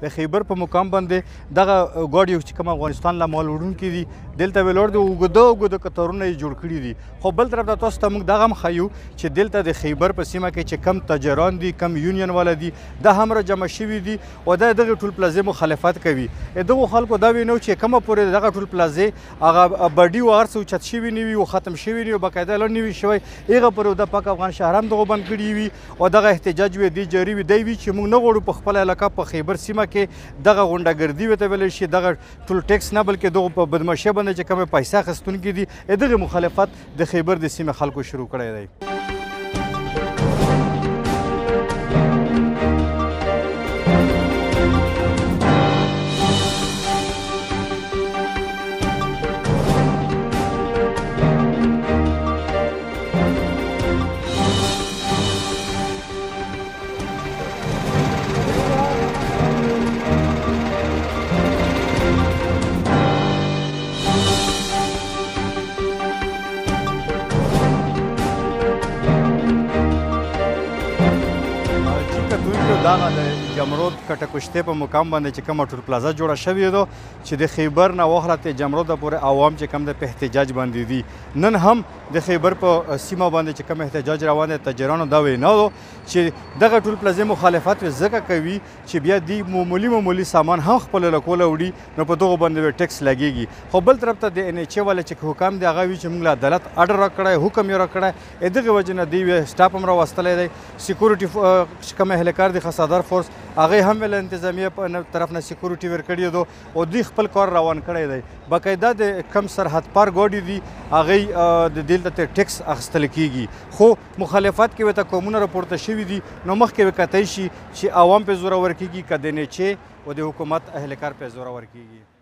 د خیبر په مقام باندې دغه ګاډي چې کوم افغانستان له مال وړونکي دي دلته ویلوړ دي اوږده قطارونه یې جوړ کړي دي. خو بل طرف ته تاسو ته موږ دغه هم ښیو چې دلته د خیبر په سیمه کې چې کم تاجران دي کم یونین والا دي دا هم را جمع شوي دي او دا دغه ټول پلازې مخالفت کوي. دغو خلکو دا وینو چې کومه پورې دغه ټول پلازې هغه بډي و هر څه اوچت شوي نه وي او ختم شوي نه وي باقاعده لا نه وي شوی هغه پورې د پاک افغان شهر هم دغو بند کړي وي او دغه احتجاج وي دی جاري وي دی وي چې موږ نه غواړو په خپله علاقه په خیبر سیمه کې دغه غونډهګردي ورته ویلی شي دغه ټول ټیکس نه بلکې دغو په بدماشۍ باندې چې کومې پیسې اخیستونکي دي دغې مخالفت د خیبر د سیمې خلکو شروع کړی دی. دغه د جمرود کټه کشتې په مقام باندې چې کومه ټول پلازه جوړه شوې ده چې د خیبر نه واخله تر جمروده پورې عوام چې کوم د په احتجاج باندې دي. نن هم د خیبر په سیمه باندې چې کوم احتجاج روان دی تاجرانو دا وینا ده چې دغه ټول پلازې مخالفت ځکه کوي چې بیا دی معمولي سامان هم خپل له کوله وړي نو په دغو باندې ټیکس لګیږي. خو بل طرف ته د ان ایچ ای والا چې حکم دی هغه وي چې موږ له عدالت اډر راکړی حکم یې راکړی دغې وجې نه دوی سټاف هم راوستلی دی. سیکورټي کوم اهلکار دی خسادار فورس هغه هم ول انتظامیه په طرف نه سکیورټي ورکړی دو او دوی خپل کار روان کړی دی. باقاعده د کم سرحد پار ګاډي دي هغه د دلته ټیکس اخیستل کیږي خو مخالفت کې ورته قومونه راپورته شوي دي نو مخکې وکتای شي چې عوام په زوره ورکیږي که د نیچې او د حکومت اهلکار په زوره ورکیږي.